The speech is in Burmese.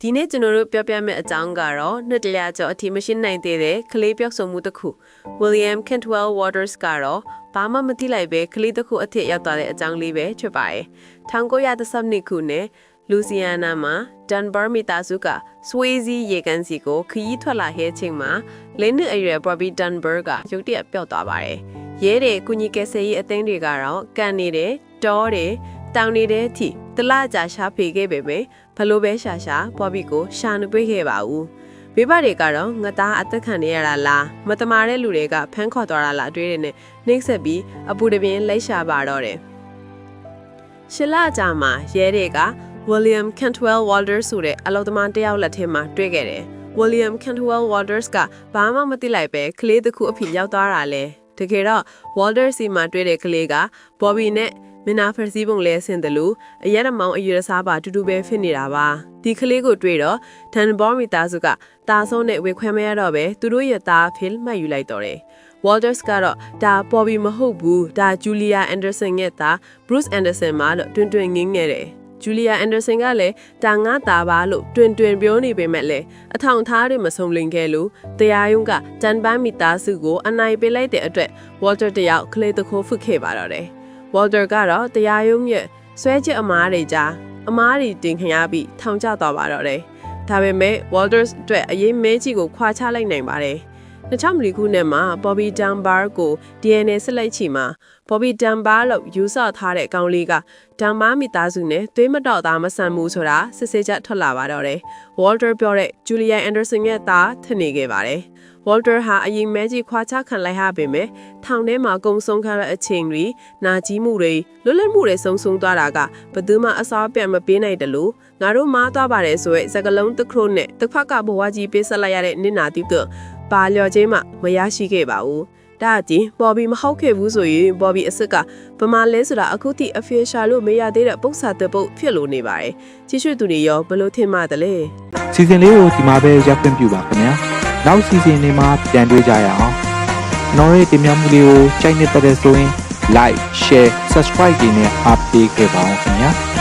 ဒီနေ့ကျွန်တော်တို့ပြောပြမယ့်အကြောင်းကတော့နှစ်တလကျော်အထိမရှိနိုင်သေးတဲ့ကလေးပြောက်ဆုံးမှုတစ်ခု William Cantwell Waters ကတော့ဘာမှမသိလိုက်ပဲကလေးတစ်ခုအထက်ရောက်သွားတဲ့အကြောင်းလေးပဲဖြစ်ပါတယ်1932ခုနှစ်လူစီယာနာမှာ Dunbar မိသားစုက Swayze ရေကန်စီကိုခရီးထွက်လာခဲ့ချိန်မှာလင်းနှစ်အရွယ် Bobby Dunbar ကရုတ်တရက်ပျောက်သွားပါတယ်ရဲတွေကုညီကယ်ဆယ်ရေးအသင်းတွေကတော့ကန်နေတယ်တောတယ်တောင်နေတဲ့အထိတလကြာရှာဖေခဲ့ပေမဲ့ဘလို့ပဲရှာဘော်ဘီကိုရှာမတွေ့ခဲ့ပါဘူးမိဘတွေကတော့ငသားအသက်ခံနေရတာလားမတမာတဲ့လူတွေကဖမ်းခေါ်သွားတာလားတွေးနေနှိမ့်ဆက်ပြီးအပူတပြင်းလိုက်ရှာပါတော့တယ်ရှလကြာမှာရဲတွေက William Cantwell Waters ဆိုတဲ့အလုပ်သမားတစ်ယောက်လက်ထဲမှာတွေ့ခဲ့တယ် William Cantwell Waters ကဘာမှမသိလိုက်ပဲကလေးတစ်ခုအဖြစ်ရောက်သွားတာလေတကယ်တော့ Waters စီမှာတွေ့တဲ့ကလေးက Bobby နဲ့မနာဖရစီပုံလဲဆင်တယ်လို့အရက်မောင်အယူရစားပါတူတူပဲဖြစ်နေတာပါဒီကလေးကိုတွေ့တော့ဒန်ဘောမီသားစုကတာဆုံးနဲ့ဝေခွဲမရတော့ပဲသူတို့ရဲ့သားဖီလ်မှတ်ယူလိုက်တော့တယ် Waters ကတော့ဒါ Bobby မဟုတ်ဘူးဒါ Julia Anderson ရဲ့သား Bruce Anderson မှာလို့တွင်ငင်းခဲ့တယ်Julia Anderson ကလည်းတာငါသားပါလို့တွင်ပြောနေပေမဲ့လည်းအထောင်ထားတွေမဆုံးလင်ခဲ့လို့တရားရုံးကတန်ပန်းမိသားစုကိုအနိုင်ပေးလိုက်တဲ့အတွက် Walter တယောက်ကလေးတခိုးဖွတ်ခဲ့ပါတော့တယ်Walter ကတော့တရားရုံးရဲ့ဆွဲချက်အမားတွေကြားအမားတွေတင်ခရပြီးထောင်ကျသွားပါတော့တယ်။ဒါပေမဲ့ Walters အတွက်အရေးမဲကြီးကိုခွာချလိုက်နိုင်ပါတယ်။2000ခုနှစ်မှာ Bobby Dunbar ကို DNA ဆက်လိုက်ချီမှာ Bobby Dunbar လို့ယူဆထားတဲ့အကောင်လေးက Dunbar မိသားစုနဲ့သွေးမတော်သားမဆန်ဘူးဆိုတာစစ်ဆေးချက်ထွက်လာပါတော့တယ်။ Walter ပြောတဲ့ Julia Anderson ရဲ့သားထင်နေခဲ့ပါတယ်။ Walter ဟာအရင်မဲကြီးခွာချခံလိုက်ရပေမဲ့ထောင်ထဲမှာကုံဆုံးခါတဲ့အချိန်တွေနာကြီးမှုတွေလွတ်လပ်မှုတွေဆုံးသွားတာကဘယ်သူမှအစားပြန်မပေးနိုင်တယ်လို့ငါတို့မားသွားပါတယ်ဆိုရဲစကလုံးတစ်ခုနဲ့တစ်ဖက်ကဘဝကြီးပေးဆက်လိုက်ရတဲ့နင့်နာတိကပါလျော်ခြင်းမှမရရှိခဲ့ပါဘူးဒါအပြင် Bobby မဟုတ်ခဲ့ဘူးဆိုရင် Bobby အစ်စ်ကဗမာလဲဆိုတာအခုထိ official လို့မရသေးတဲ့ပု္ပ္ပစာတစ်ပုတ်ဖြစ်လို့နေပါတယ်ကြီးရွှေသူတွေရောဘလို့ထင်မှတလဲစီစဉ်လေးကိုဒီမှာပဲရပ်ပြင်ပြပါခင်ဗျာနောက်စီစဉ်တွေမှာပြန်တွေ့ကြရအောင်ကျွန်တော်ရဲ့တင်ပြမှုလေးကိုကြိုက်နေတဲ့ဆိုရင် like share subscribe တွေနဲ့အားပေးခဲ့ပါအောင်ခင်ဗျာ